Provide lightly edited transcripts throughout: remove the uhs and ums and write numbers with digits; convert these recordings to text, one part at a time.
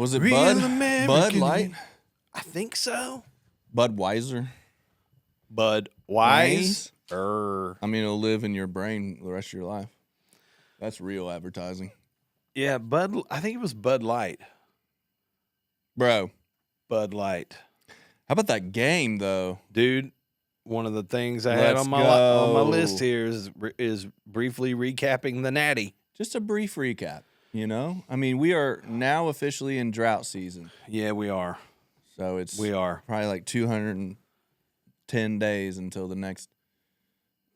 Was it Real Bud American. Light? I think so. Budweiser? Bud Wise? Wise. I mean, it'll live in your brain the rest of your life. That's real advertising. Yeah, I think it was Bud Light. Bro. Bud Light. How about that game, though? Dude, one of the things I had on my list here is briefly recapping the Natty. Just a brief recap, you know? I mean, we are now officially in drought season. Yeah, we are. So we are probably like 210 days until the next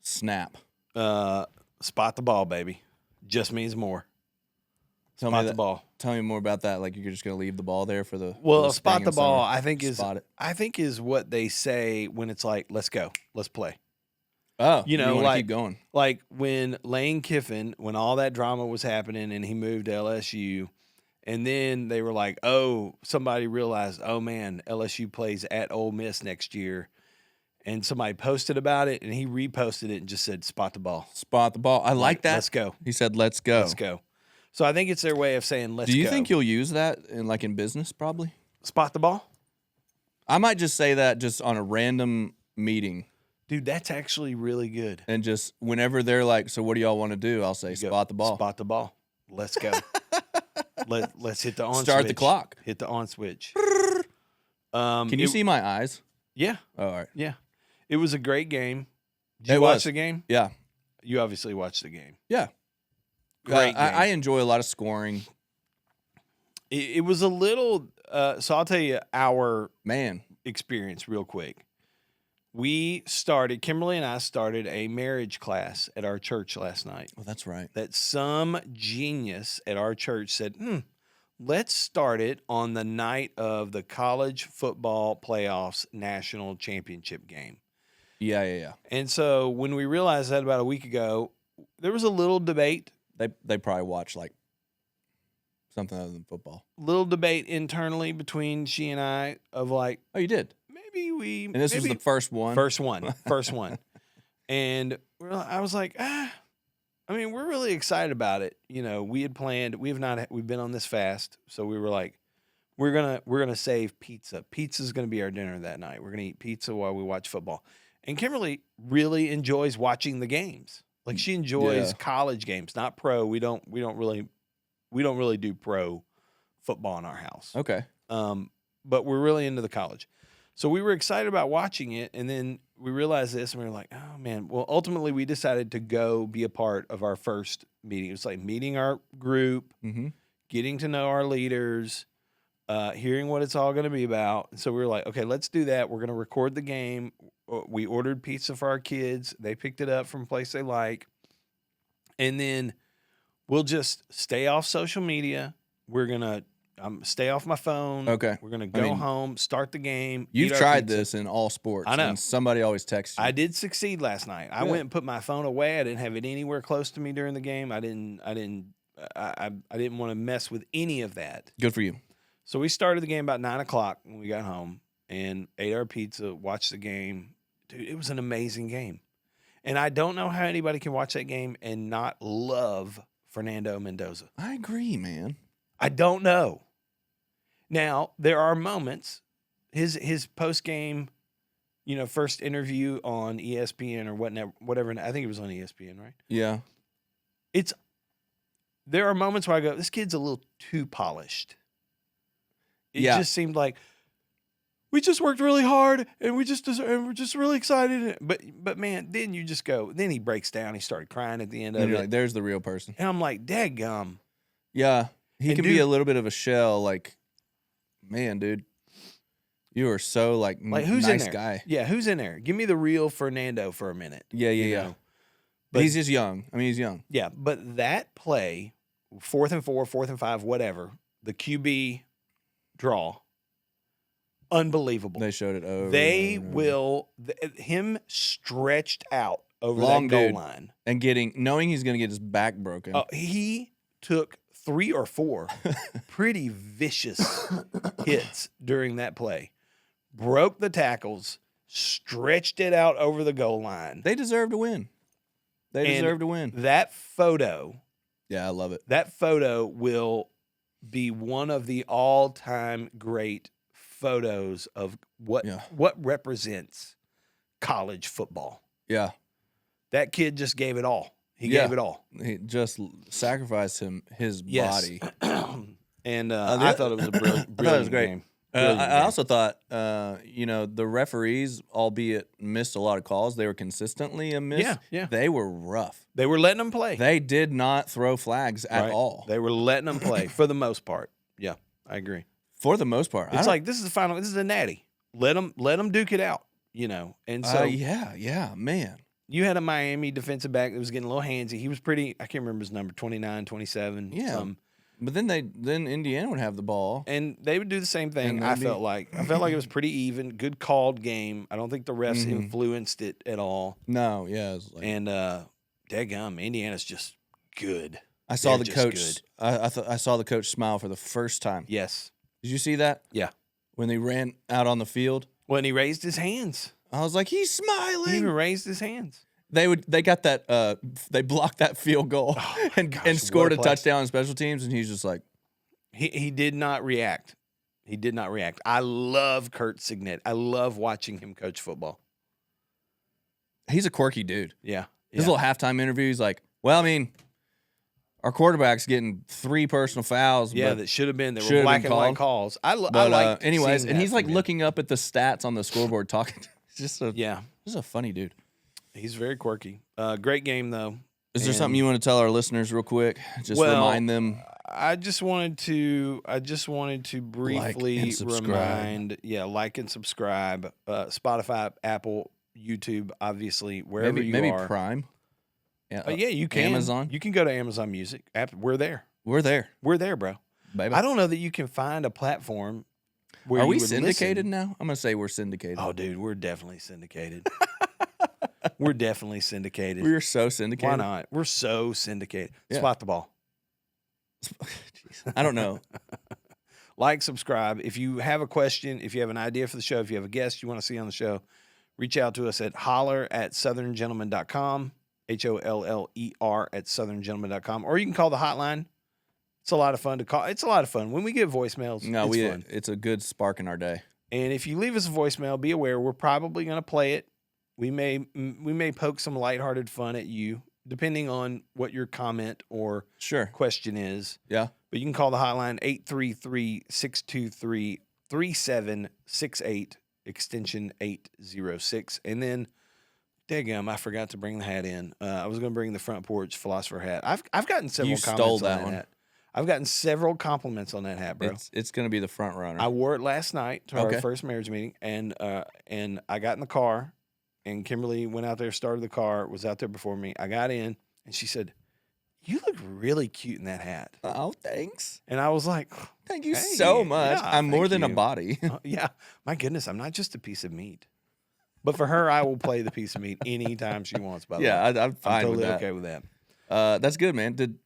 snap. Spot the ball, baby. Just means more. Spot the ball. Tell me more about that. Like you're just gonna leave the ball there for the spot the ball. I think is what they say when it's like, let's go, let's play. Oh, you know, like keep going. Like when Lane Kiffin, when all that drama was happening, and he moved to LSU, and then they were like, oh, somebody realized, oh man, LSU plays at Ole Miss next year. And somebody posted about it, and he reposted it and just said, spot the ball. Spot the ball. I like that. Let's go. He said, let's go. Let's go. So I think it's their way of saying, let's go. Do you think you'll use that in business probably? Spot the ball? I might just say that just on a random meeting. Dude, that's actually really good. And just whenever they're like, so what do y'all want to do? I'll say, spot the ball. Spot the ball. Let's go. Let's hit the on switch. Start the clock. Hit the on switch. Can you see my eyes? Yeah. Oh, all right. Yeah. It was a great game. Did you watch the game? Yeah. You obviously watched the game. Yeah. Great game. I enjoy a lot of scoring. It was a little so I'll tell you our experience real quick. Kimberly and I started a marriage class at our church last night. Oh, that's right. That some genius at our church said, let's start it on the night of the college football playoffs national championship game. Yeah. And so when we realized that about a week ago, there was a little debate. They probably watched like something other than football. Little debate internally between she and I of like, oh, you did? Maybe And this was the first one? First one. And I was like, I mean, we're really excited about it. You know, we had planned, we've been on this fast. So we were like, we're going to save pizza. Pizza's going to be our dinner that night. We're going to eat pizza while we watch football. And Kimberly really enjoys watching the games. Like she enjoys college games, not pro. We don't really do pro football in our house. Okay. But we're really into the college. So we were excited about watching it, and then we realized this, and we were like, oh, man. Well, ultimately, we decided to go be a part of our first meeting. It was like meeting our group, getting to know our leaders, hearing what it's all going to be about. And so we were like, okay, let's do that. We're going to record the game. We ordered pizza for our kids. They picked it up from a place they like. And then we'll just stay off social media. We're going to stay off my phone. Okay. We're going to go home, start the game. You've tried this in all sports. I know. And somebody always texts you. I did succeed last night. I went and put my phone away. I didn't have it anywhere close to me during the game. I didn't want to mess with any of that. Good for you. So we started the game about 9:00 when we got home and ate our pizza, watched the game. Dude, it was an amazing game. And I don't know how anybody can watch that game and not love Fernando Mendoza. I agree, man. I don't know. Now, there are moments, his post-game, first interview on ESPN or whatever, I think it was on ESPN, right? Yeah. There are moments where I go, this kid's a little too polished. It just seemed like, we just worked really hard and we're just really excited. But man, then you just go, then he breaks down. He started crying at the end of it. You're like, there's the real person. And I'm like, dadgum. Yeah. He can be a little bit of a shell. Like, man, dude, you are so who's nice in there? Guy. Yeah. Who's in there? Give me the real Fernando for a minute. Yeah. But he's just young. I mean, he's young. Yeah. But that play, 4th and 4, 4th and 5, whatever, the QB draw, unbelievable. They showed it over. They will him stretched out over that goal line and knowing he's going to get his back broken. He took 3 or 4 pretty vicious hits during that play. Broke the tackles, stretched it out over the goal line. They deserve to win. They deserve to win. That photo. Yeah, I love it. That photo will be one of the all-time great photos of what represents college football. Yeah. That kid just gave it all. He gave it all. He just sacrificed his body. And I thought it was a brilliant game. I also thought, the referees, albeit missed a lot of calls, they were consistently a miss. Yeah. They were rough. They were letting them play. They did not throw flags at all. They were letting them play for the most part. Yeah, I agree. For the most part. It's like, this is the final. This is a natty. Let them duke it out, And so, yeah, man. You had a Miami defensive back that was getting a little handsy. He was pretty, I can't remember his number, 29, 27. Yeah. But then Indiana would have the ball. And they would do the same thing, I felt like. I felt like it was pretty even, good called game. I don't think the refs influenced it at all. No, yeah. It was and daggum, Indiana's just good. I saw the coach. I saw the coach smile for the first time. Yes. Did you see that? Yeah. When they ran out on the field? When he raised his hands. I was like, he's smiling. He even raised his hands. They got that they blocked that field goal and scored a touchdown on special teams, and he's just like, he did not react. He did not react. I love Kurt Signet. I love watching him coach football. He's a quirky dude. Yeah. His little halftime interview, he's like, well, I mean, our quarterback's getting 3 personal fouls. Yeah, that should have been. There were black and white calls. I like. Anyways, and he's like looking up at the stats on the scoreboard, talking. Just a funny dude. He's very quirky. Great game though. Is there something you want to tell our listeners real quick? Just remind them. I just wanted to briefly remind. Like and subscribe. Spotify, Apple, YouTube, obviously wherever maybe you are. Prime. Yeah, you can. Amazon. You can go to Amazon Music. We're there. We're there, bro. Baby. I don't know that you can find a platform where are we syndicated now? I'm gonna say we're syndicated. Oh, dude, we're definitely syndicated. We're definitely syndicated. We're so syndicated. Why not? We're so syndicated. Yeah. Spot the ball. Jeez. I don't know. Like, subscribe. If you have a question, if you have an idea for the show, if you have a guest you want to see on the show, reach out to us at holler@southernGentleman.com, HOLLER@southernGentleman.com, or you can call the hotline. It's a lot of fun to call. It's a lot of fun. When we get voicemails, it's fun. It's a good spark in our day. And if you leave us a voicemail, be aware we're probably going to play it. We may poke some lighthearted fun at you, depending on what your comment or question is. Yeah. But you can call the hotline 833-623-3768, extension 806. And then, daggum, I forgot to bring the hat in. I was going to bring the front porch philosopher hat. I've gotten several comments on that hat. I've gotten several compliments on that hat, bro. It's going to be the front runner. I wore it last night to our first marriage meeting, and I got in the car. And Kimberly went out there, started the car, was out there before me. I got in, and she said, "You look really cute in that hat." Oh, thanks. And I was like, "Thank you so much. Yeah, I'm more than a body." Yeah, my goodness, I'm not just a piece of meat. But for her, I will play the piece of meat anytime she wants. By the way, I'm fine totally with that. Okay with that. That's good, man. Did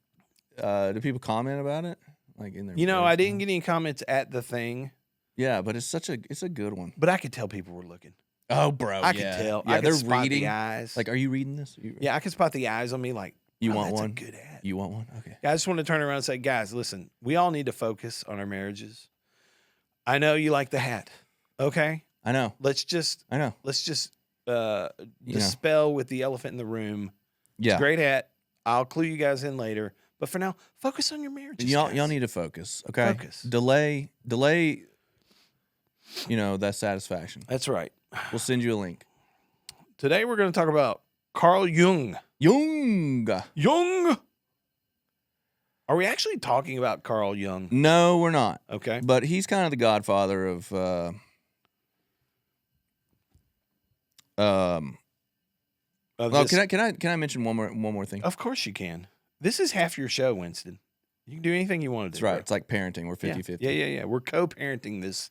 people comment about it? Like in their I didn't get any comments at the thing. Yeah, but it's a good one. But I could tell people were looking. Oh, bro, I could tell. Yeah, they're reading. The eyes. Like, are you reading this? Yeah, I could spot the eyes on me. Like, you want that's one? A good hat. You want one? Okay. Yeah, I just want to turn around and say, guys, listen. We all need to focus on our marriages. I know you like the hat. Okay. I know. Let's just dispel with the elephant in the room. Yeah. It's a great hat. I'll clue you guys in later. But for now, focus on your marriages. Y'all need to focus. Okay. Focus. Delay. That satisfaction. That's right. We'll send you a link. Today we're going to talk about Carl Jung. Jung. Are we actually talking about Carl Jung? No, we're not. Okay. But he's kind of the godfather of can I mention one more thing? Of course you can. This is half your show, Winston. You can do anything you want to do. That's right. Bro. It's like parenting. We're 50-50. Yeah. We're co-parenting this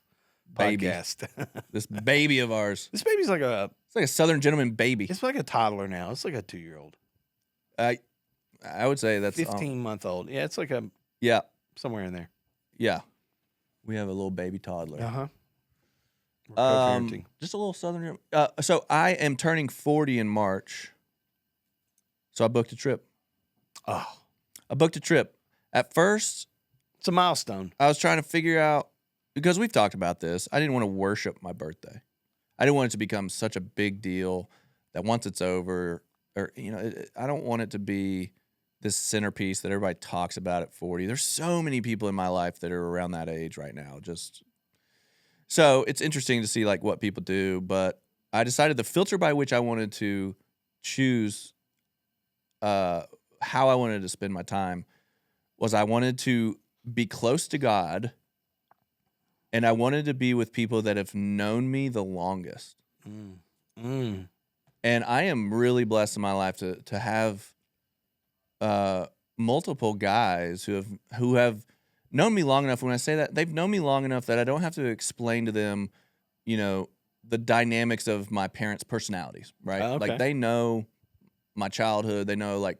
podcast. This baby of ours. This baby's like a Southern gentleman baby. It's like a toddler now. It's like a 2-year-old. I would say that's 15-month-old. Yeah, it's like somewhere in there. Yeah. We have a little baby toddler. Uh-huh. We're co-parenting. Just a little Southern. So I am turning 40 in March. So I booked a trip. Oh. I booked a trip. At first, It's a milestone. I was trying to figure out, because we've talked about this, I didn't want to worship my birthday. I didn't want it to become such a big deal that once it's over, or, I don't want it to be this centerpiece that everybody talks about at 40. There's so many people in my life that are around that age right now. So it's interesting to see like what people do, but I decided the filter by which I wanted to choose how I wanted to spend my time was I wanted to be close to God, and I wanted to be with people that have known me the longest. And I am really blessed in my life to have multiple guys who have known me long enough. When I say that, they've known me long enough that I don't have to explain to them, the dynamics of my parents' personalities, right? Okay. Like they know my childhood. They know like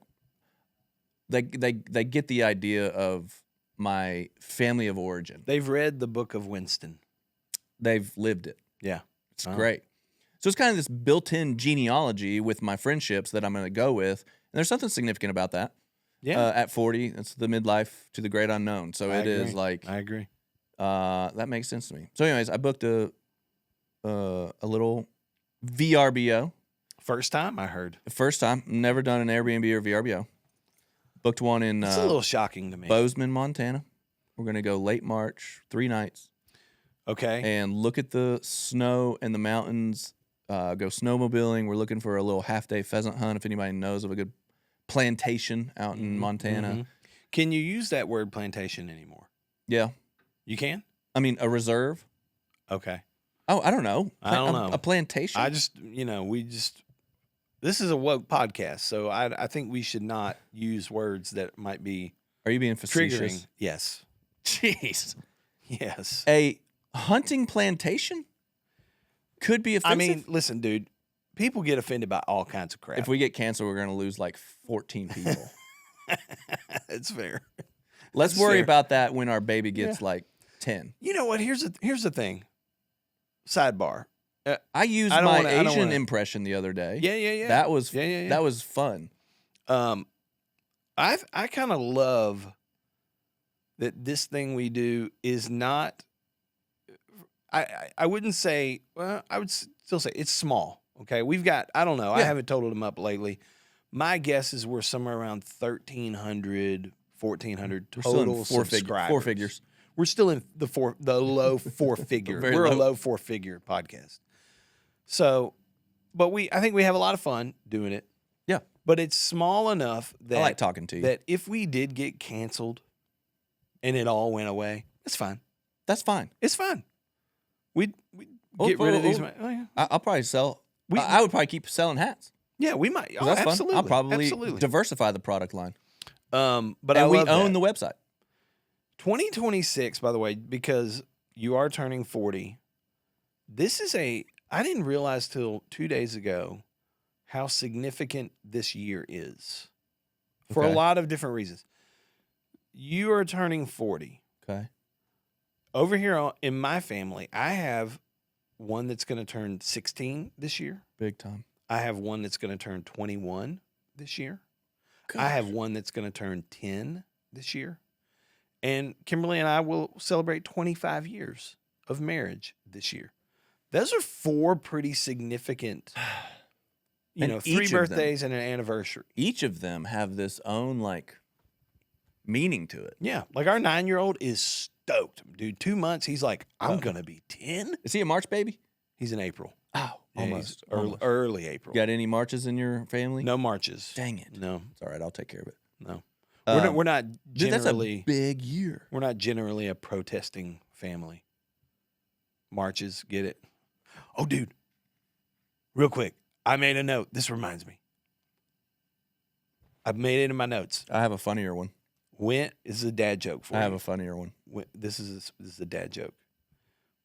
they get the idea of my family of origin. They've read the book of Winston. They've lived it. Yeah. It's great. So it's kind of this built-in genealogy with my friendships that I'm going to go with. And there's something significant about that. Yeah. At 40, it's the midlife to the great unknown. So I agree. is like... I agree. That makes sense to me. So anyways, I booked a little VRBO. First time, I heard. First time. Never done an Airbnb or VRBO. Booked one in... It's a little shocking to me. Bozeman, Montana. We're going to go late March, 3 nights. Okay. And look at the snow and the mountains. Go snowmobiling. We're looking for a little half-day pheasant hunt if anybody knows of a good plantation out in Montana. Mm-hmm. Can you use that word plantation anymore? Yeah. You can? I mean, a reserve. Okay. Oh, I don't know. I don't know. A plantation? I just, this is a woke podcast, so I think we should not use words that might be Are you being facetious? triggering. Yes. Jeez. Yes. A hunting plantation could be offensive. I mean, listen, dude, people get offended by all kinds of crap. If we get canceled, we're going to lose like 14 people. It's fair. Let's That's worry fair. about that when our baby gets like 10. You know what? Here's the thing. Sidebar. I used I don't my wanna- Asian impression the other day. Yeah. That was Yeah. that was fun. I kind of love that this thing we do is not. I wouldn't say. Well, I would still say it's small. Okay, we've got. I don't know. I Yeah. haven't totaled them up lately. My guess is we're somewhere around 1,300, 1,400 We're still in total subscribers. four figures. We're still in the low four figure. Very We're a low. low 4-figure podcast. So, but I think we have a lot of fun doing it. Yeah. But it's small enough that I like talking to you. that if we did get canceled and it all went away, it's fine. That's fine. It's fine. We'd get rid of these. Oh, yeah. I'll probably sell. We- I would probably keep selling hats. Yeah, we might. 'Cause Oh, that's absolutely. fun. I'll probably absolutely. diversify the product line. But and I we love own that. the website. 2026, by the way, because you are turning 40. This is I didn't realize till 2 days ago how significant this year is for a Okay. lot of different reasons. You are turning 40. Okay. Over here in my family, I have one that's going to turn 16 this year. Big time. I have one that's going to turn 21 this year. Good. I have one that's going to turn 10 this year. And Kimberly and I will celebrate 25 years of marriage this year. Those are 4 pretty significant, And 3 each of them- birthdays and an anniversary. Each of them have this own like meaning to it. Yeah. Like our 9-year-old is stoked. Dude, 2 months, he's like, I'm going to be 10. Is he a March baby? He's in April. Oh, Yeah, almost. he's early April. Got any marches in your family? No marches. Dang it. No, It's all right. I'll take care of it. no. Um, We're not Dude, that's a generally big year. we're not generally a protesting family. Marches, get it? Oh, dude. Real quick, I made a note. This reminds me. I've made it in my notes. I have a funnier one. When this is a dad joke for I you. have a funnier one. This is a dad joke.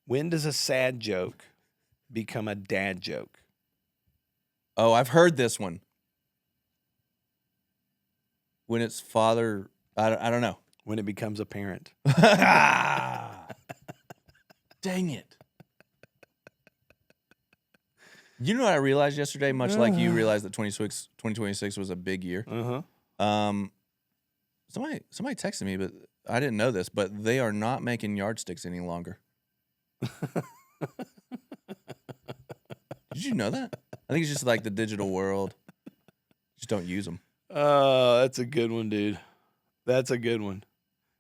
When does a sad joke become a dad joke? Oh, I've heard this one. When it's father, I don't know. When it becomes a parent. Dang it. You know what I realized yesterday, much like you realized that 2026 was a big year? Uh-huh. Somebody texted me, but I didn't know this, but they are not making yardsticks any longer. Did you know that? I think it's just like the digital world. Just don't use them. Oh, that's a good one, dude. That's a good one.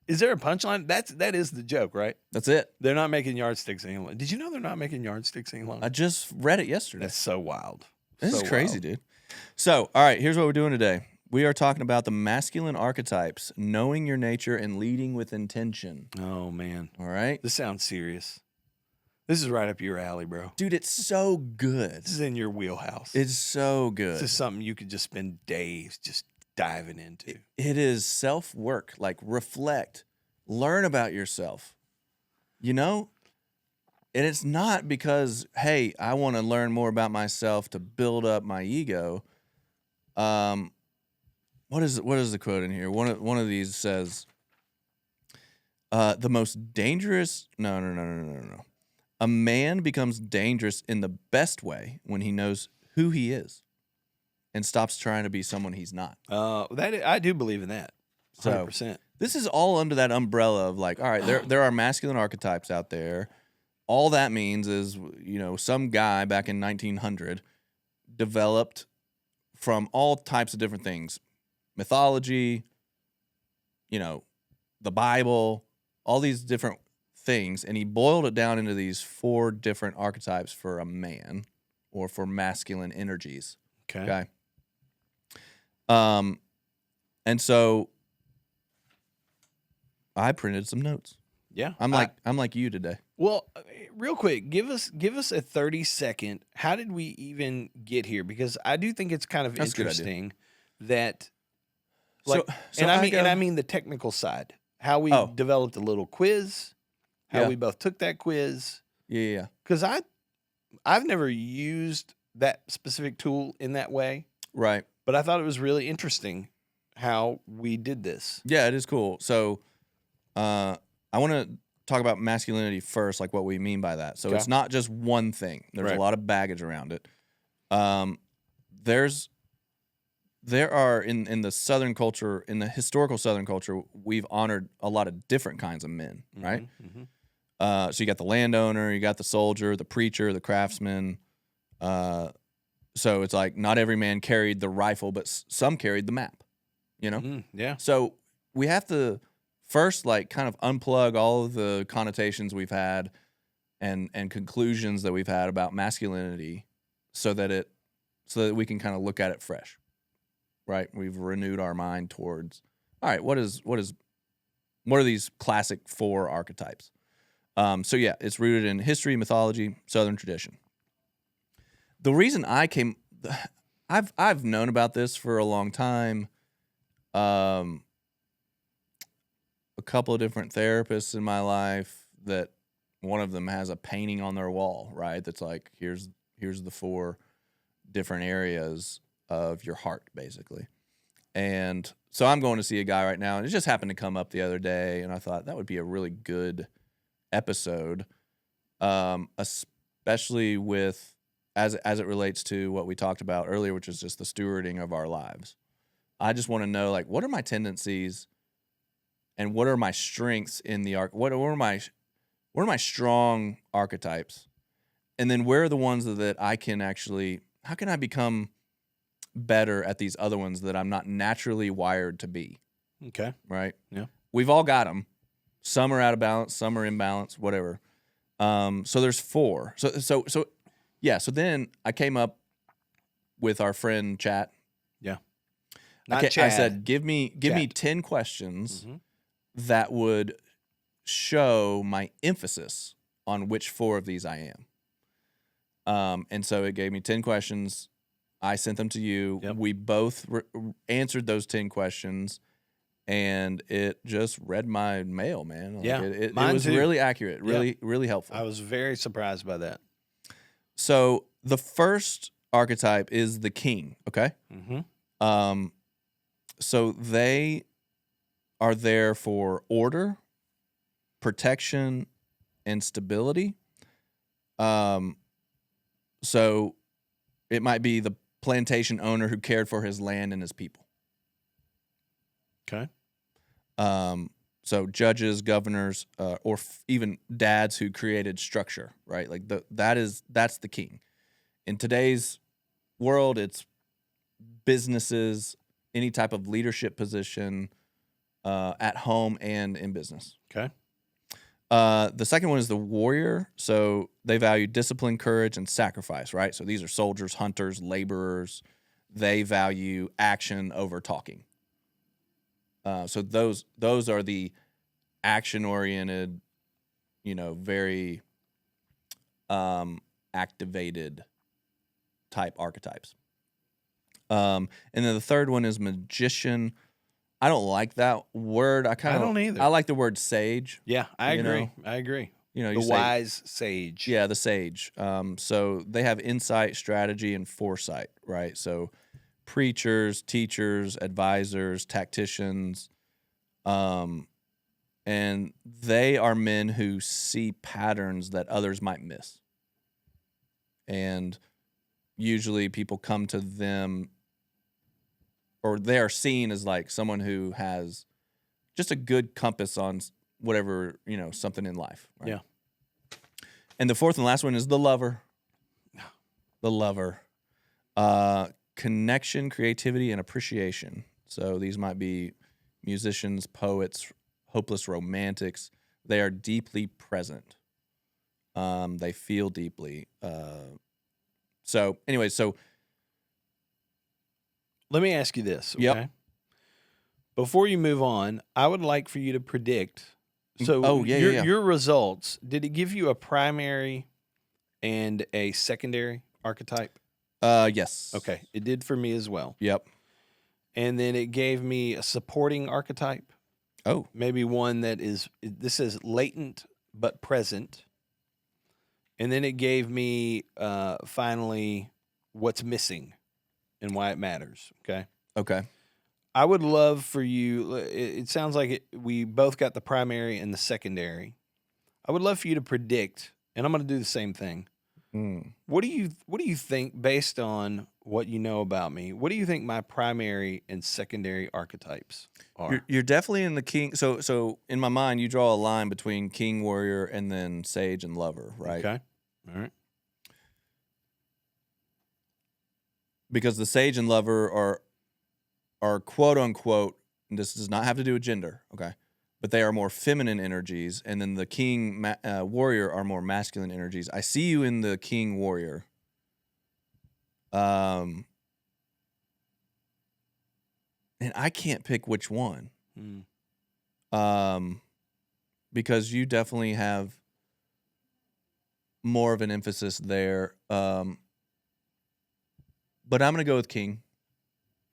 Is there a punchline? That is the joke, right? That's it. They're not making yardsticks any longer. Did you know they're not making yardsticks any longer? I just read it yesterday. That's so wild. This So is crazy, wild. dude. So, all right, here's what we're doing today. We are talking about the masculine archetypes, knowing your nature and leading with intention. Oh, man. All right? This sounds serious. This is right up your alley, bro. Dude, it's so good. This is in your wheelhouse. It's so good. This is something you could just spend days just diving into. It is self-work, like reflect, learn about yourself, you know? And it's not because, hey, I want to learn more about myself to build up my ego. What is the quote in here? One of these says, the most dangerous, no. A man becomes dangerous in the best way when he knows who he is and stops trying to be someone he's not. I do believe in that. 100%. So this is all under that umbrella of like, all right, there are masculine archetypes out there. All that means is, you know, some guy back in 1900 developed from all types of different things, mythology, you know, the Bible, all these different things, and he boiled it down into these 4 different archetypes for a man or for masculine energies. Okay. And so I printed some notes. Yeah. I'm like you today. Well, real quick, give us a 30-second. How did we even get here? Because I do think it's kind of That's a good idea. interesting that, like, So I mean the technical side. How we developed a little quiz. How we both took that quiz. Yeah. Because I've never used that specific tool in that way. Right. But I thought it was really interesting how we did this. Yeah, it is cool. So I want to talk about masculinity first, like what we mean by that. So it's not just one thing. There's a lot of baggage around it. There are in the Southern culture, in the historical Southern culture, we've honored a lot of different kinds of men, right? Mm-hmm. So you got the landowner, you got the soldier, the preacher, the craftsman. So it's like not every man carried the rifle, but some carried the map, you know? Yeah. So we have to first like kind of unplug all of the connotations we've had and conclusions that we've had about masculinity so that we can kind of look at it fresh. Right? We've renewed our mind towards, all right, what are these classic 4 archetypes? So yeah, it's rooted in history, mythology, Southern tradition. The reason I've known about this for a long time. A couple of different therapists in my life that one of them has a painting on their wall, right? That's like, here's the 4 different areas of your heart, basically. And so I'm going to see a guy right now, and it just happened to come up the other day, and I thought that would be a really good episode, especially with as it relates to what we talked about earlier, which is just the stewarding of our lives. I just want to know, like, what are my tendencies and what are my strengths in the what are my strong archetypes? And then where are the ones that I can actually, how can I become better at these other ones that I'm not naturally wired to be? Okay. Right? Yeah. We've all got them. Some are out of balance, some are in balance, whatever. So there's 4. So then I came up with our friend Chat. Yeah. I said, give me 10 questions that would show my emphasis on which 4 of these I am. And so it gave me 10 questions. I sent them to you. Yep. We both answered those 10 questions, and it just read my mail, man. Like it was really accurate, really helpful. I was very surprised by that. So the first archetype is the king, okay? Mm-hmm. So they are there for order, protection, and stability. So it might be the plantation owner who cared for his land and his people. Okay. So judges, governors, or even dads who created structure, right? Like that's the king. In today's world, it's businesses, any type of leadership position, at home and in business. Okay. The second one is the warrior. So they value discipline, courage, and sacrifice, right? So these are soldiers, hunters, laborers. They value action over talking. So those are the action-oriented, very activated type archetypes. And then the third one is magician. I don't like that word. I don't either. I like the word sage. Yeah, I agree. know? I agree. You The say, wise sage. yeah, the sage. So they have insight, strategy, and foresight, right? So preachers, teachers, advisors, tacticians, and they are men who see patterns that others might miss. And usually people come to them, or they are seen as like someone who has just a good compass on whatever, something in life. Right? Yeah. And the fourth and last one is the lover. The lover. Connection, creativity, and appreciation. So these might be musicians, poets, hopeless romantics. They are deeply present. They feel deeply. So let me ask you this, okay? Yep. Before you move on, I would like for you to predict. So your results, did it give you a primary and a secondary archetype? Yes. Okay, it did for me as well. Yep. And then it gave me a supporting archetype. Oh. Maybe one that this is latent but present. And then it gave me finally what's missing and why it matters. Okay. Okay. I would love for you. It sounds like we both got the primary and the secondary. I would love for you to predict, and I'm going to do the same thing. What do you think, based on what you know about me? What do you think my primary and secondary archetypes are? You're definitely in the king. So in my mind, you draw a line between king, warrior, and then sage and lover, right? Okay. All right. Because the sage and lover are quote unquote, and this does not have to do with gender, okay? But they are more feminine energies, and then the king warrior are more masculine energies. I see you in the king warrior. And I can't pick which one. Because you definitely have more of an emphasis there. But I'm going to go with king.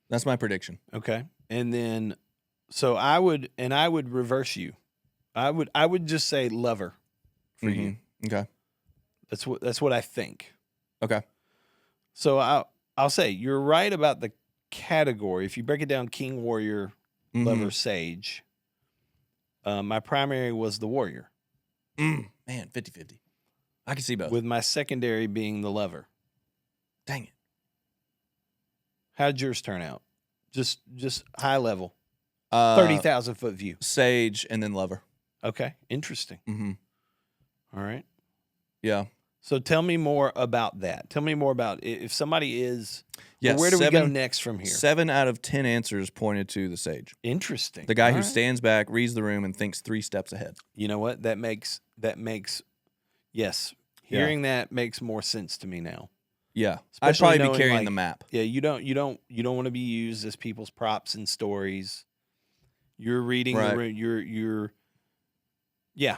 That's my prediction. Okay. And then, so I would reverse you. I would just say lover for you. Okay. That's what I think. Okay. So I'll say you're right about the category. If you break it down, king, warrior, lover, sage. My primary was the warrior. Man, 50-50. I can see both. With my secondary being the lover. Dang it. How'd yours turn out? Just high level. 30,000 foot view. Sage and then lover. Okay. Interesting. All right. Yeah. So tell me more about that. Tell me more about if somebody is. Yes, Where do we go next from here? 7 out of 10 answers pointed to the sage. Interesting. The guy who stands back, reads the room, and thinks 3 steps ahead. You know what? That makes yes. Hearing that makes more sense to me now. Yeah. Especially I'd probably knowing, be carrying the map. Yeah, you don't want to be used as people's props and stories. You're reading the room. You're yeah.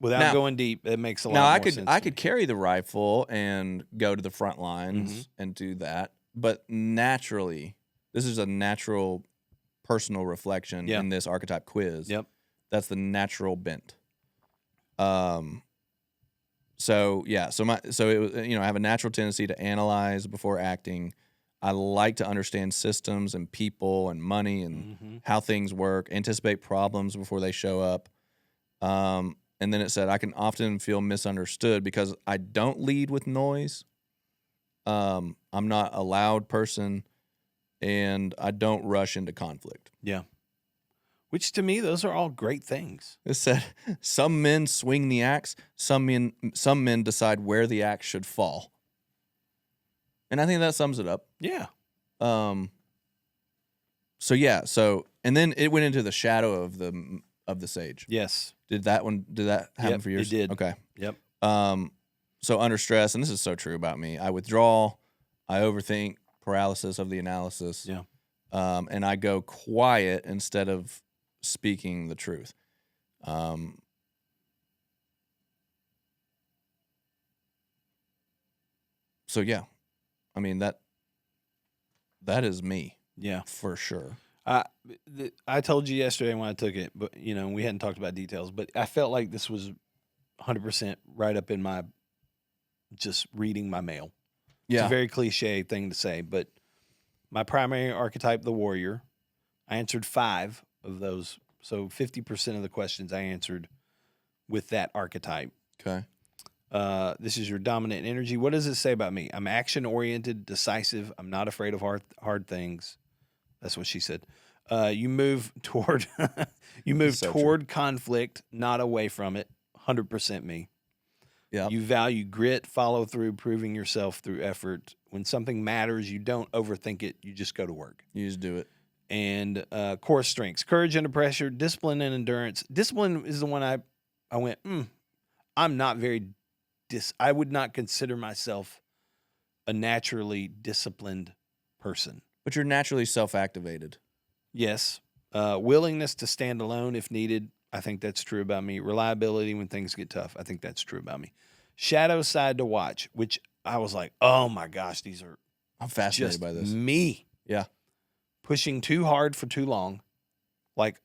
Without going deep, it makes a lot more sense. Now I could carry the rifle and go to the front lines and do that, but naturally, this is a natural personal reflection in this archetype quiz. Yep. That's the natural bent. So it was, I have a natural tendency to analyze before acting. I like to understand systems and people and money and how things work, anticipate problems before they show up. And then it said, I can often feel misunderstood because I don't lead with noise. I'm not a loud person, and I don't rush into conflict. Yeah. Which to me, those are all great things. It said, some men swing the axe, some men decide where the axe should fall. And I think that sums it up. Yeah. And then it went into the shadow of the sage. Yes. Did that happen for yours? It did. Okay. Yep. So under stress, and this is so true about me, I withdraw, I overthink, paralysis of the analysis. Yeah. And I go quiet instead of speaking the truth. So yeah, I mean that is me. Yeah. For sure. I told you yesterday when I took it, but we hadn't talked about details, but I felt like this was 100% right up in my just reading my mail. Yeah. It's a very cliche thing to say, but my primary archetype, the warrior, I answered 5 of those. So 50% of the questions I answered with that archetype. Okay. This is your dominant energy. What does it say about me? I'm action-oriented, decisive. I'm not afraid of hard things. That's what she said. You move toward conflict, not away from it. 100% me. Yeah. You value grit, follow through, proving yourself through effort. When something matters, you don't overthink it. You just go to work. You just do it. And core strengths: courage under pressure, discipline and endurance. Discipline is the one I went, I'm not very I would not consider myself a naturally disciplined person. But you're naturally self-activated. Yes. Willingness to stand alone if needed. I think that's true about me. Reliability when things get tough. I think that's true about me. Shadow side to watch, which I was like, oh my gosh, these are I'm fascinated just by this. me. Yeah. Pushing too hard for too long. Like,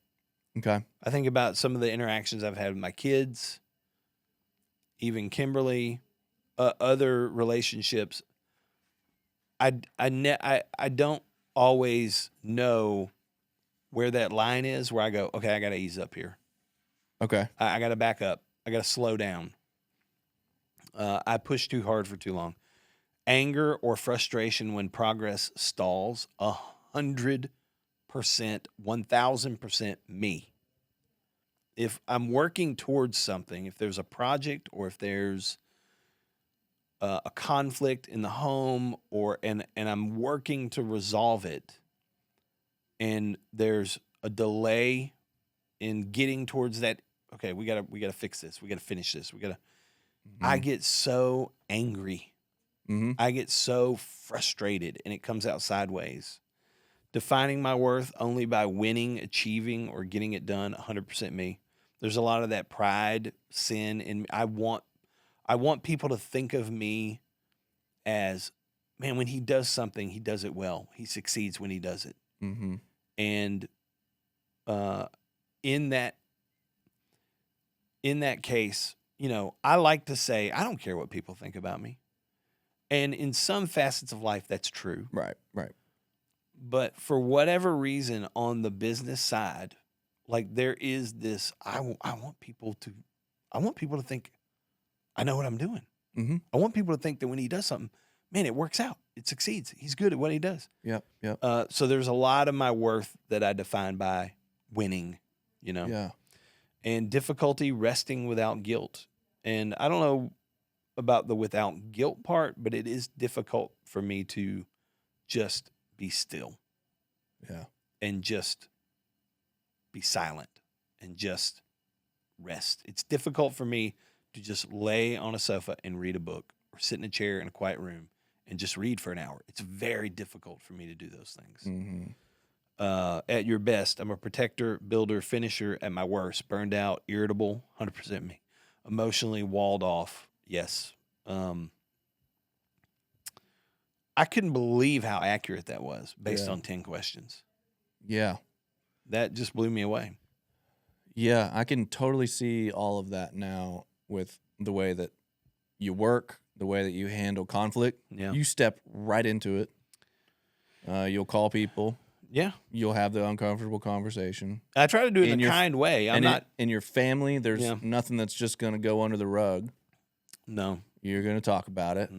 okay. I think about some of the interactions I've had with my kids, even Kimberly, other relationships. I don't always know where that line is where I go, okay, I got to ease up here. Okay. I got to back up. I got to slow down. I push too hard for too long. Anger or frustration when progress stalls. 100%, 1000% me. If I'm working towards something, if there's a project or if there's a conflict in the home and I'm working to resolve it, and there's a delay in getting towards that, okay, we gotta fix this, we gotta finish this, I get so angry. I get so frustrated, and it comes out sideways. Defining my worth only by winning, achieving, or getting it done. 100% me. There's a lot of that pride, sin, and I want people to think of me as, man, when he does something, he does it well. He succeeds when he does it. And in that case, I like to say, I don't care what people think about me. And in some facets of life, that's true. Right. But for whatever reason, on the business side, like there is this, I want people to think I know what I'm doing. I want people to think that when he does something, man, it works out. It succeeds. He's good at what he does. Yep. So there's a lot of my worth that I define by winning, Yeah. And difficulty resting without guilt. And I don't know about the without guilt part, but it is difficult for me to just be still. Yeah. And just be silent and just rest. It's difficult for me to just lay on a sofa and read a book or sit in a chair in a quiet room and just read for an hour. It's very difficult for me to do those things. At your best, I'm a protector, builder, finisher. At my worst, burned out, irritable, 100% me. Emotionally walled off, yes. I couldn't believe how accurate that was based on 10 questions. Yeah. That just blew me away. Yeah, I can totally see all of that now with the way that you work, the way that you handle conflict. Yeah. You step right into it. You'll call people. Yeah. You'll have the uncomfortable conversation. I try to do it in a kind way. In your family, there's nothing that's just going to go under the rug. No. You're going to talk about it.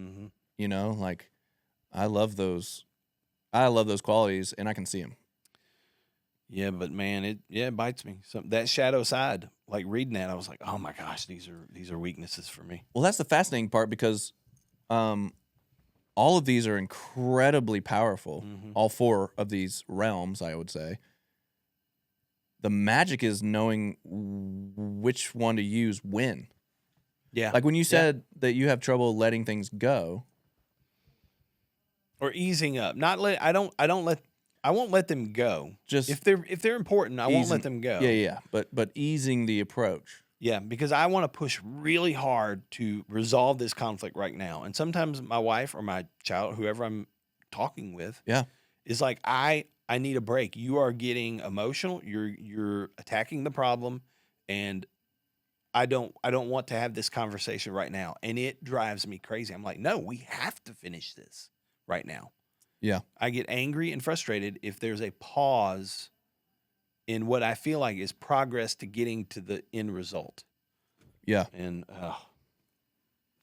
I love those qualities, and I can see them. Yeah, but man, it bites me. So that shadow side, like reading that, I was like, oh my gosh, these are weaknesses for me. Well, that's the fascinating part because all of these are incredibly powerful. Mhm. All four of these realms, I would say. The magic is knowing which one to use when. Yeah. Like when you said that you have trouble letting things go. Or easing up. Not let I won't let them go. Just if they're important, I won't let them go. Yeah. But easing the approach. Yeah, because I want to push really hard to resolve this conflict right now. And sometimes my wife or my child, whoever I'm talking with, Yeah. is like, I need a break. You are getting emotional. You're attacking the problem, and I don't want to have this conversation right now. And it drives me crazy. I'm like, no, we have to finish this right now. Yeah. I get angry and frustrated if there's a pause in what I feel like is progress to getting to the end result. Yeah. And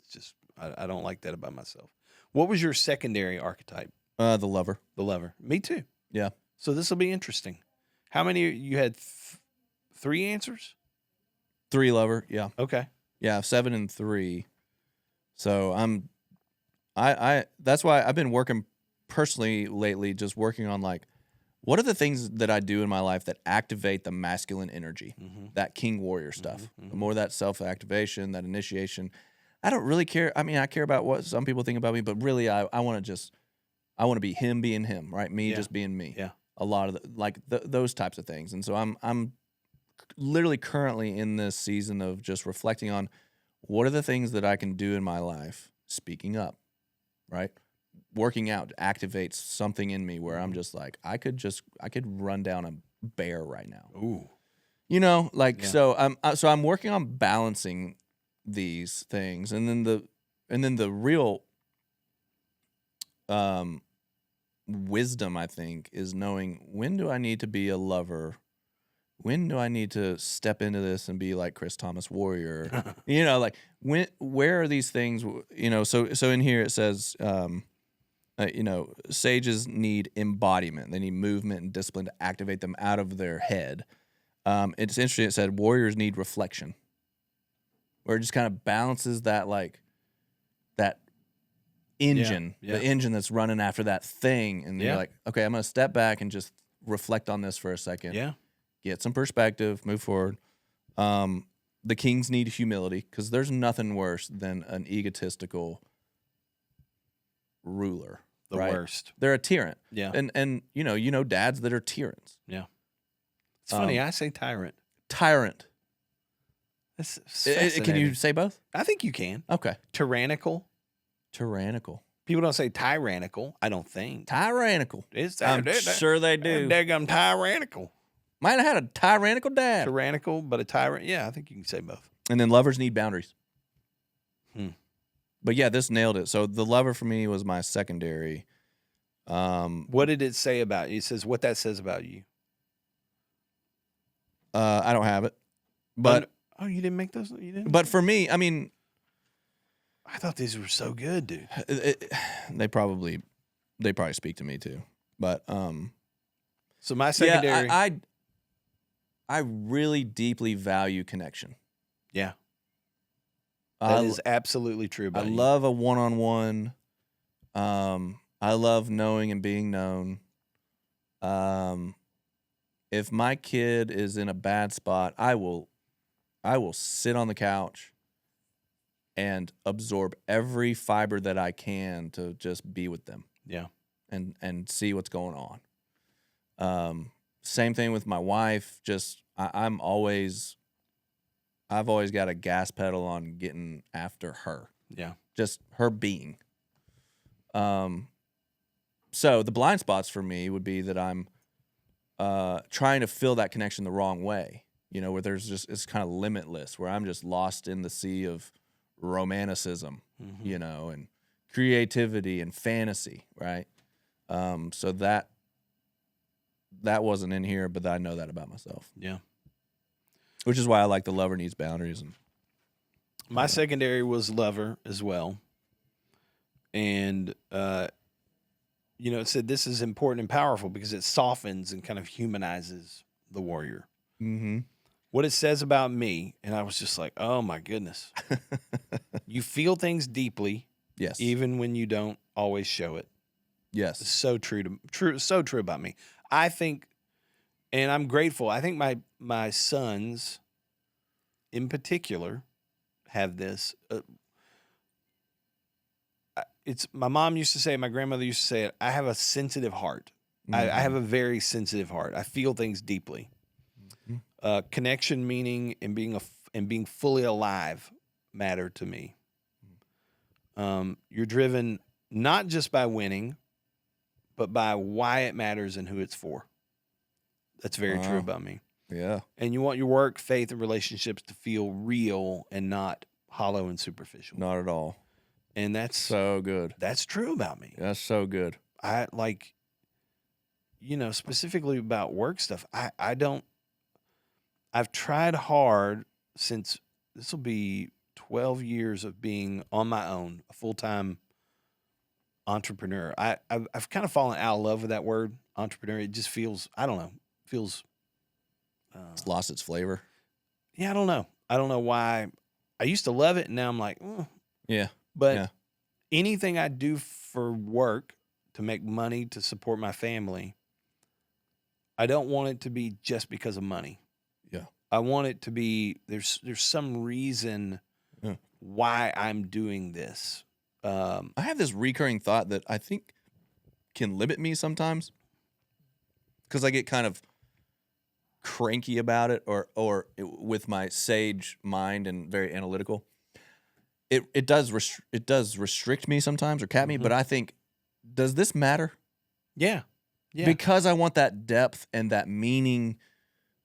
it's just, I don't like that about myself. What was your secondary archetype? The lover. The lover. Me too. Yeah. So this will be interesting. How many you had? 3 answers? 3 lover. Yeah. Okay. Yeah. 7 and 3. So I that's why I've been working personally lately, just working on like, what are the things that I do in my life that activate the masculine energy, that king warrior stuff? The more that self-activation, that initiation. I don't really care. I mean, I care about what some people think about me, but really I want to be him being him, right? Me just being me. Yeah. A lot of those types of things. And so I'm literally currently in this season of just reflecting on what are the things that I can do in my life, speaking up, right? Working out activates something in me where I'm just like, I could run down a bear right now. Ooh. You know, like, so I'm working on balancing these things. And then the real wisdom, I think, is knowing, when do I need to be a lover? When do I need to step into this and be like Chris Thomas Warrior? You know, like where are these things, you know, so in here it says, you know, sages need embodiment. They need movement and discipline to activate them out of their head. It's interesting. It said warriors need reflection, where it just kind of balances that, like, that engine, the engine that's running after that thing. And you're like, okay, I'm going to step back and just reflect on this for a second. Yeah. Get some perspective, move forward. The kings need humility, because there's nothing worse than an egotistical ruler. The worst. They're a tyrant. Yeah. And you know dads that are tyrants. Yeah. It's funny. I say tyrant. Tyrant. That's Can fascinating. you say both? I think you can. Okay. Tyrannical. People don't say tyrannical, I don't think. Tyrannical. I'm sure they do. Daggum tyrannical. Might have had a tyrannical dad. Tyrannical, but a tyrant. Yeah, I think you can say both. And then lovers need boundaries. Hmm. But yeah, this nailed it. So the lover for me was my secondary. What did it say about you? It says what that says about you. I don't have it. But you didn't make those? You didn't? But for me, I mean, I thought these were so good, dude. They probably speak to me too. But so my secondary, I really deeply value connection. Yeah. That is absolutely true about I you. love a one-on-one. I love knowing and being known. If my kid is in a bad spot, I will sit on the couch and absorb every fiber that I can to just be with them. Yeah. And see what's going on. Same thing with my wife. Just I've always got a gas pedal on getting after her. Yeah. Just her being. So the blind spots for me would be that I'm trying to fill that connection the wrong way. You know, where it's kind of limitless, where I'm just lost in the sea of romanticism, you know, and creativity and fantasy, right? So that wasn't in here, but I know that about myself. Yeah. Which is why I like the lover needs boundaries. And my secondary was lover as well. And it said this is important and powerful because it softens and kind of humanizes the warrior. Mm-hmm. What it says about me, and I was just like, oh my goodness. You feel things deeply, Yes. even when you don't always show it. Yes. It's so so true about me. I think, and I'm grateful. I think my sons, in particular, have this. It's my mom used to say it, my grandmother used to say it. I have a sensitive heart. I have a very sensitive heart. I feel things deeply. Mm-hmm. Connection, meaning, and being fully alive matter to me. You're driven not just by winning, but by why it matters and who it's for. That's very true about me. Yeah. And you want your work, faith, and relationships to feel real and not hollow and superficial. Not at all. And that's So good. That's true about me. That's so good. I like, specifically about work stuff. I've tried hard since this will be 12 years of being on my own, a full-time entrepreneur. I've kind of fallen out of love with that word, entrepreneur. It just feels, I don't know, It's lost its flavor. Yeah, I don't know. I don't know why. I used to love it, and now I'm like, Yeah. But anything I do for work to make money to support my family, I don't want it to be just because of money. Yeah. I want it to be there's some reason why I'm doing this. I have this recurring thought that I think can limit me sometimes because I get kind of cranky about it, or with my sage mind and very analytical. It does restrict me sometimes or cap me, but I think, does this matter? Yeah. Because I want that depth and that meaning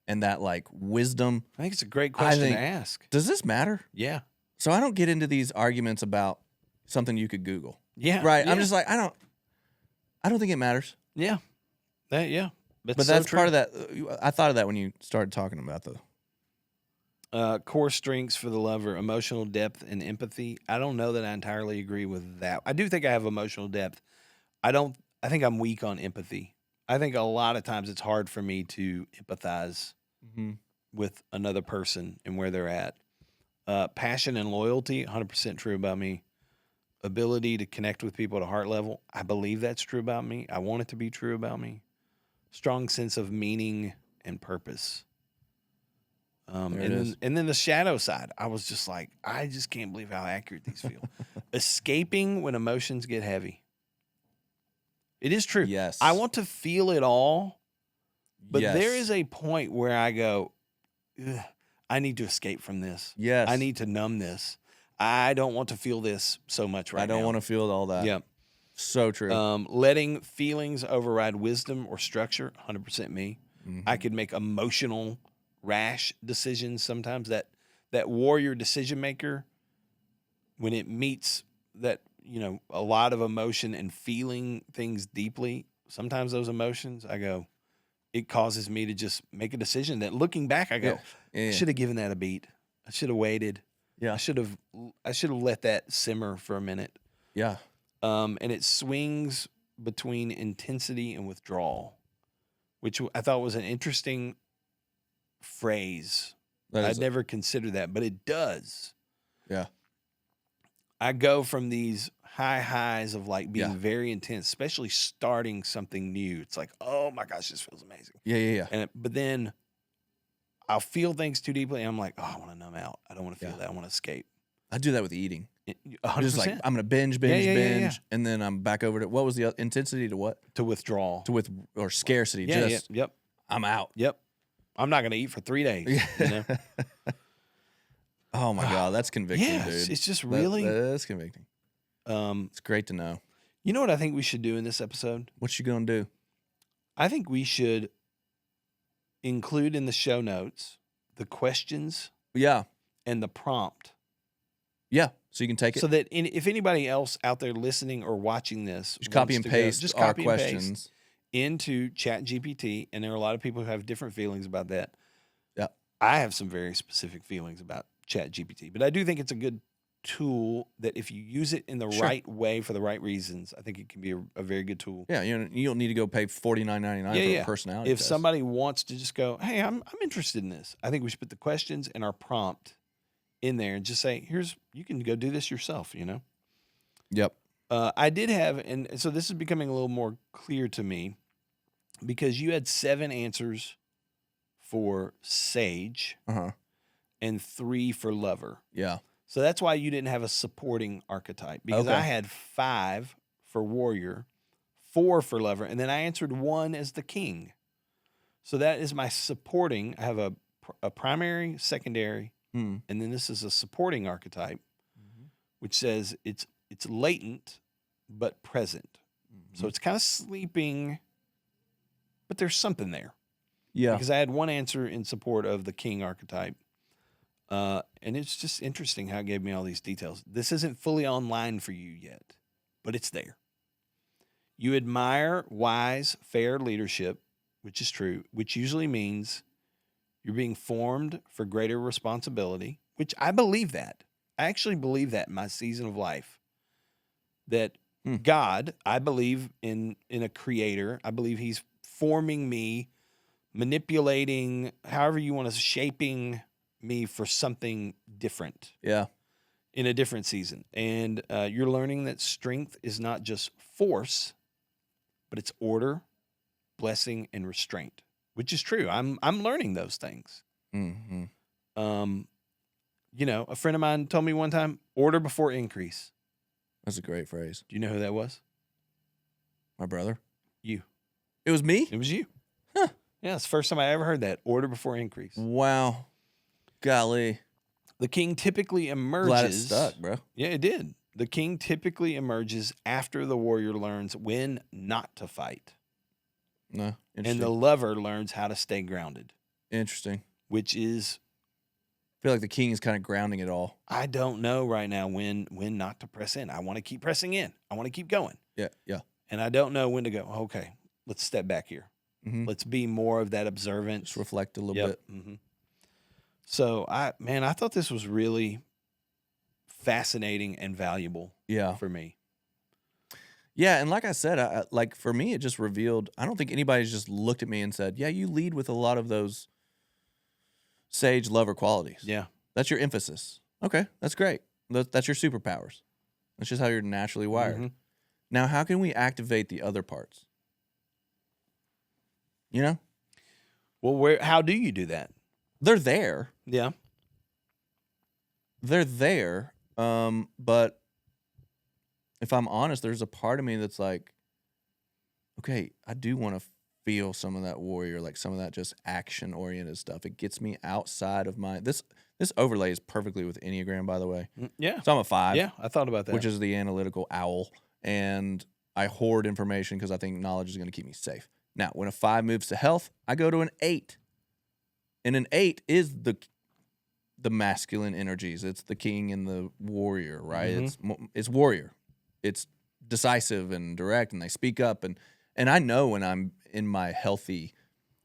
and that like wisdom. I think it's a great question to ask. Does this matter? Yeah. So I don't get into these arguments about something you could Google. Yeah. Right. Yeah. I'm just like, I don't think it matters. Yeah. But that's part of that. I thought of that when you started talking about the core strengths for the lover: emotional depth and empathy. I don't know that I entirely agree with that. I do think I have emotional depth. I think I'm weak on empathy. I think a lot of times it's hard for me to empathize with another person and where they're at. Passion and loyalty, 100% true about me. Ability to connect with people at a heart level, I believe that's true about me. I want it to be true about me. Strong sense of meaning and purpose. And then the shadow side, I was just like, I just can't believe how accurate these feel. Escaping when emotions get heavy. It is true. Yes. I want to feel it all, but Yes. there is a point where I go, I need to escape from this. Yes. I need to numb this. I don't want to feel this so much right now. I don't want to feel all that. Yeah. So true. Letting feelings override wisdom or structure, 100% me. I could make emotional, rash decisions sometimes. That warrior decision maker, when it meets that, a lot of emotion and feeling things deeply, sometimes those emotions, I go, it causes me to just make a decision that, looking back, I go, I should have given that a beat. I should have waited. Yeah. I should have let that simmer for a minute. Yeah. And it swings between intensity and withdrawal, which I thought was an interesting phrase. I'd never considered that, but it does. Yeah. I go from these high highs of like being very intense, especially starting something new. It's like, oh my gosh, this feels amazing. Yeah. But then I'll feel things too deeply, and I'm like, oh, I want to numb out. I don't want to feel that. I want to escape. I do that with eating. 100%. Just like, I'm going to binge, and then I'm back over to, what was the intensity to what? To withdraw. Or scarcity. Yep. I'm out. Yep. I'm not going to eat for 3 days. Oh my God, that's convicting, yes, dude. It's just really. That's convicting. It's great to know. You know what I think we should do in this episode? What you going to do? I think we should include in the show notes the questions Yeah. and the prompt. Yeah. So you can take it. So that if anybody else out there listening or watching this, just copy and paste our questions into ChatGPT. And there are a lot of people who have different feelings about that. Yeah. I have some very specific feelings about ChatGPT, but I do think it's a good tool that if you use it in the Sure. right way for the right reasons, I think it can be a very good tool. Yeah, you don't need to go pay $49.99 Yeah, for yeah. a personality If test. somebody wants to just go, hey, I'm interested in this, I think we should put the questions and our prompt in there and just say, you can go do this yourself, Yep. I did have, and so this is becoming a little more clear to me because you had 7 answers for sage Uh-huh. and 3 for lover. Yeah. So that's why you didn't have a supporting archetype, because I Okay. had 5 for warrior, 4 for lover, and then I answered 1 as the king. So that is my supporting. I have a primary, secondary, Hmm. and then this is a supporting archetype, which says it's latent but present. So it's kind of sleeping, but there's something there. Yeah. Because I had 1 answer in support of the king archetype. And it's just interesting how it gave me all these details. This isn't fully online for you yet, but it's there. You admire wise, fair leadership, which is true, which usually means you're being formed for greater responsibility, which I believe that. I actually believe that in my season of life. That God, I believe in a creator. I believe he's forming me, manipulating, however you want to, shaping me for something different. Yeah. In a different season. And you're learning that strength is not just force, but it's order, blessing, and restraint, which is true. I'm learning those things. Mm-hmm. A friend of mine told me one time, order before increase. That's a great phrase. Do you know who that was? My brother. You. It was me? It was you. Huh. Yeah, it's the first time I ever heard that. Order before increase. Wow. Golly. The king typically emerges. Glad it stuck, bro. Yeah, it did. The king typically emerges after the warrior learns when not to fight. No. And Interesting. the lover learns how to stay grounded, Interesting. which is, I feel like the king is kind of grounding it all. I don't know right now when not to press in. I want to keep pressing in. I want to keep going. Yeah. Yeah. And I don't know when to go, okay, let's step back here. Mm-hmm. Let's be more of that observant. Just reflect a little bit. Mm-hmm. So I thought this was really fascinating and valuable Yeah. for me. Yeah, and like I said, like for me, it just revealed. I don't think anybody's just looked at me and said, "Yeah, you lead with a lot of those sage lover qualities. Yeah. That's your emphasis. Okay, that's great. That's your superpowers. That's just how you're naturally wired. Mhm. Now, how can we activate the other parts? You know, Well, how do you do that? they're there. Yeah. They're there. But if I'm honest, there's a part of me that's like, okay, I do want to feel some of that warrior, like some of that just action oriented stuff. It gets me outside of my this overlays perfectly with Enneagram, by the way. Yeah. So I'm a 5. Yeah, I thought about that. Which is the analytical owl, and I hoard information because I think knowledge is going to keep me safe. Now, when a 5 moves to health, I go to an 8, and an 8 is the masculine energies. It's the king and the warrior, right? Mhm. It's warrior. It's decisive and direct, and they speak up, and I know when I'm in my healthy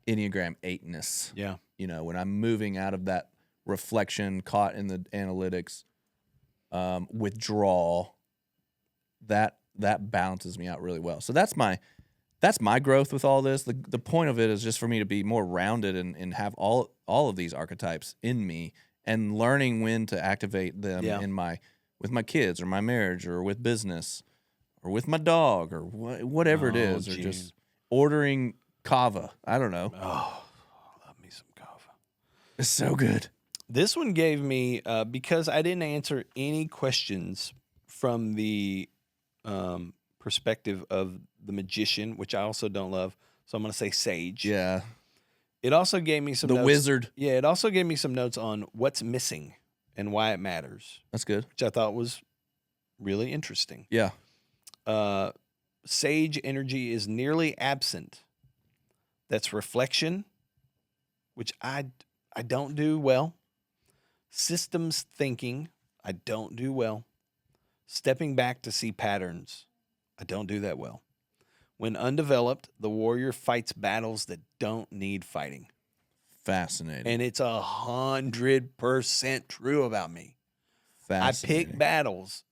Enneagram 8-ness. Yeah. You know, when I'm moving out of that reflection, caught in the analytics, withdrawal, that balances me out really well. So that's my growth with all this. The point of it is just for me to be more rounded and have all of these archetypes in me, and learning when to activate them with my kids or my marriage or with business or with my dog or whatever it is, or just ordering kava. I don't know. Oh, love me some kava. It's so good. This one gave me, because I didn't answer any questions from the perspective of the magician, which I also don't love. So I'm going to say sage. Yeah. It also gave me some The notes. wizard. Yeah, it also gave me some notes on what's missing and why it matters, That's good. which I thought was really interesting. Yeah. Sage energy is nearly absent. That's reflection, which I don't do well. Systems thinking, I don't do well. Stepping back to see patterns, I don't do that well. When undeveloped, the warrior fights battles that don't need fighting. Fascinating. And it's 100% true about me. I Fascinating. pick battles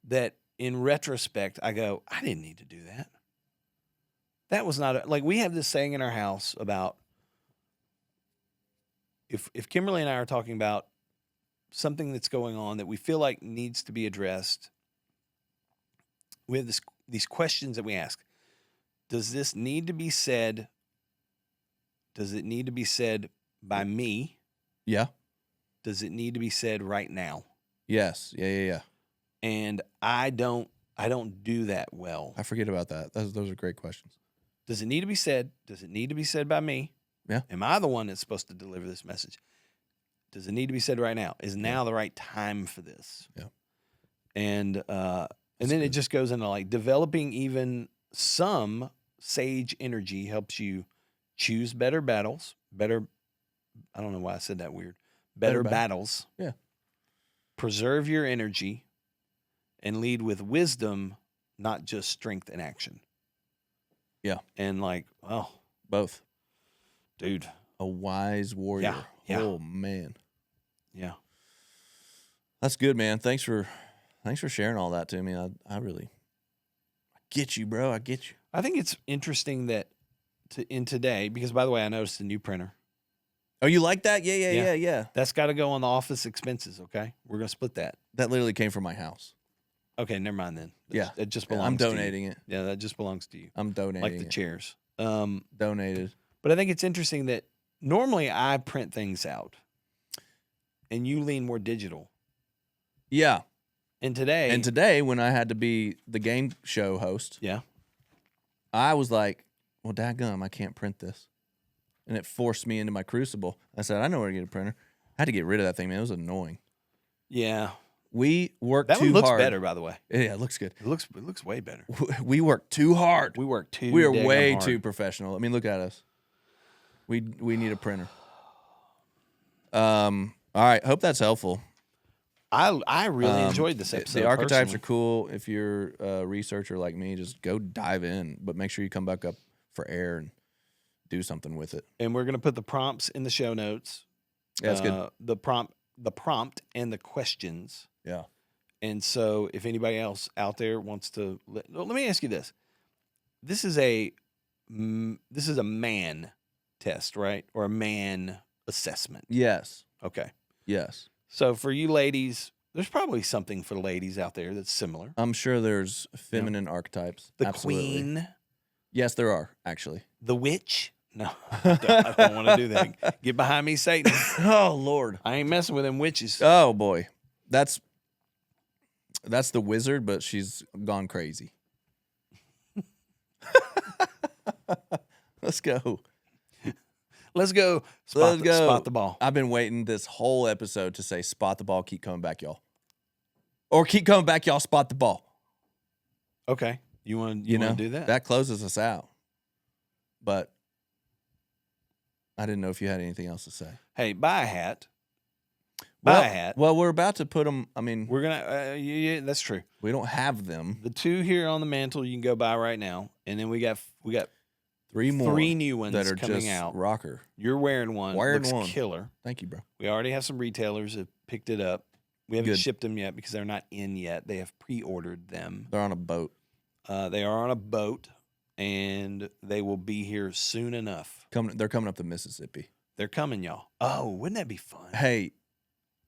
that in retrospect, I go, I didn't need to do that. That was not like we have this saying in our house about if Kimberly and I are talking about something that's going on that we feel like needs to be addressed, we have these questions that we ask. Does this need to be said? Does it need to be said by me? Yeah. Does it need to be said right now? Yes. Yeah. And I don't do that well. I forget about that. Those are great questions. Does it need to be said? Does it need to be said by me? Yeah. Am I the one that's supposed to deliver this message? Does it need to be said right now? Is now the right time for this? Yeah. And then it just goes into like developing even some sage energy helps you choose better battles, better. I don't know why I said that weird. Better battles. Yeah. Preserve your energy and lead with wisdom, not just strength and action. Yeah. And like, oh, Both. dude. A wise warrior. Yeah. Oh man. Yeah. That's good, man. Thanks for sharing all that to me. I really get you, bro. I get you. I think it's interesting that in today, because by the way, I noticed a new printer. Oh, you like that? Yeah. That's got to go on the office expenses, okay? We're going to split that. That literally came from my house. Okay, never mind then. Yeah. It just belongs I'm to you. donating it. Yeah, that just belongs to you. I'm donating Like the it. chairs. Donated. But I think it's interesting that normally I print things out and you lean more digital. Yeah. And today, when I had to be the game show host, yeah, I was like, well, dadgum, I can't print this. And it forced me into my crucible. I said, I know where to get a printer. I had to get rid of that thing, man. It was annoying. Yeah. We worked that too one looks hard. better, by the way. Yeah, it looks good. It looks way better. We worked too hard. We work too. We are daggum way hard. too professional. I mean, look at us. We need a printer. All right. Hope that's helpful. I really enjoyed this episode. The archetypes personally. are cool. If you're a researcher like me, just go dive in, but make sure you come back up for air and do something with it. And we're going to put the prompts in the show notes. Yeah, that's good. The prompt and the questions. Yeah. And so if anybody else out there wants to let me ask you this. This is a man test, right? Or a man assessment. Yes. Okay. Yes. So for you ladies, there's probably something for ladies out there that's similar. I'm sure there's feminine archetypes. The Absolutely. queen, Yes, there are, actually. the witch. No, I don't want to do that. Get behind me, Satan. Oh, Lord. I ain't messing with them witches. Oh, boy. That's the wizard, but she's gone crazy. Let's go. Let's go. Let's go. Spot the ball. I've been waiting this whole episode to say spot the ball, keep coming back, y'all. Or keep coming back, y'all, spot the ball. Okay. You want to do that? That closes us out. But I didn't know if you had anything else to say. Hey, buy a hat. Buy a hat. Well, we're about to put them, I mean, We're going to, yeah, that's true. we don't have them. The two here on the mantle you can go buy right now. And then we got Three more three new ones that are coming just out. rocker. You're wearing one. Wearing Looks one. killer. Thank you, bro. We already have some retailers that picked it up. We haven't Good. shipped them yet because they're not in yet. They have pre-ordered them. They're on a boat. They are on a boat, and they will be here soon enough. They're coming up the Mississippi. They're coming, y'all. Oh, wouldn't that be fun? Hey,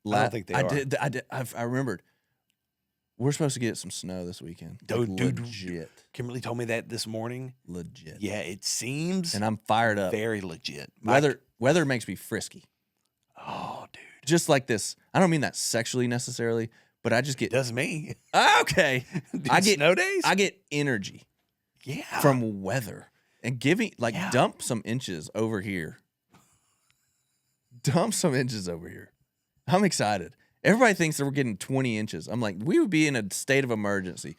I don't think they are. I remembered. We're supposed to get some snow this weekend. Dude, Legit. Kimberly told me that this morning. Legit. Yeah, it seems And I'm fired up. very legit. Weather makes me frisky. Oh, dude. Just like this. I don't mean that sexually necessarily, but I just get Does me. okay. Dude, I get snow days? I get energy Yeah. from weather and giving dump some inches over here. Dump some inches over here. I'm excited. Everybody thinks that we're getting 20 inches. I'm like, we would be in a state of emergency.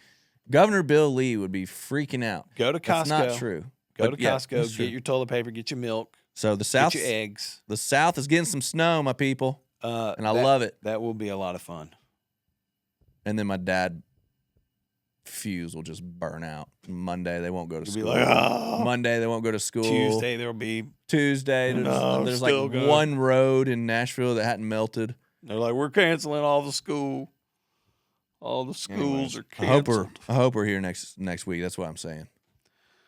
Governor Bill Lee would be freaking out. Go to Costco. That's not true. Go But to yeah, Costco, that's get true. your toilet paper, get your milk, So the South, get your eggs. the South is getting some snow, my people, and I love it. That will be a lot of fun. And then my dad fuse will just burn out. Monday they won't go to You'll school. be like, oh. Monday they won't go to school. Tuesday there'll be. Tuesday there's like still going. one road in Nashville that hadn't melted. They're like, we're canceling all the school. All the schools are I hope canceled. we're here next week. That's what I'm saying.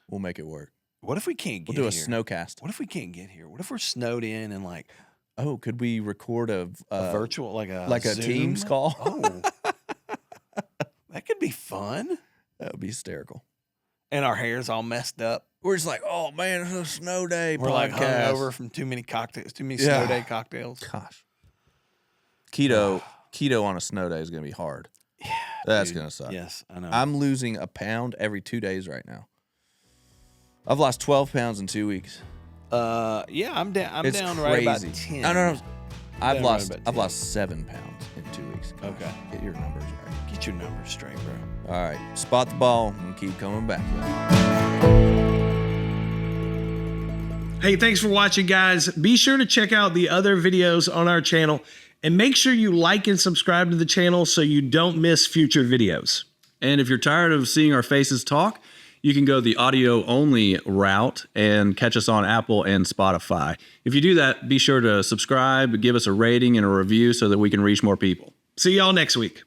We'll make it work. What if we can't get We'll do a here? snowcast. What if we can't get here? What if we're snowed in and like Oh, could we record a virtual, like a Zoom? Teams call? Oh, that could be fun. That would be hysterical. And our hair's all messed up. We're just like, oh man, it's a snow day. We're like hungover from too many cocktails, too many snow day cocktails. Gosh, keto on a snow day is gonna be hard. Yeah, That's dude. gonna suck. Yes, I know. I'm losing a pound every 2 days right now. I've lost 12 pounds in 2 weeks. Yeah, I'm down. I'm It's down crazy. right about 10. No. I've down lost right about 10. 7 pounds in 2 weeks. Gosh, Okay. get your numbers right. Get your numbers straight, bro. All right, spot the ball and keep coming back. Hey, thanks for watching, guys. Be sure to check out the other videos on our channel and make sure you like and subscribe to the channel so you don't miss future videos. And if you're tired of seeing our faces talk, you can go the audio only route and catch us on Apple and Spotify. If you do that, be sure to subscribe, give us a rating and a review so that we can reach more people. See y'all next week.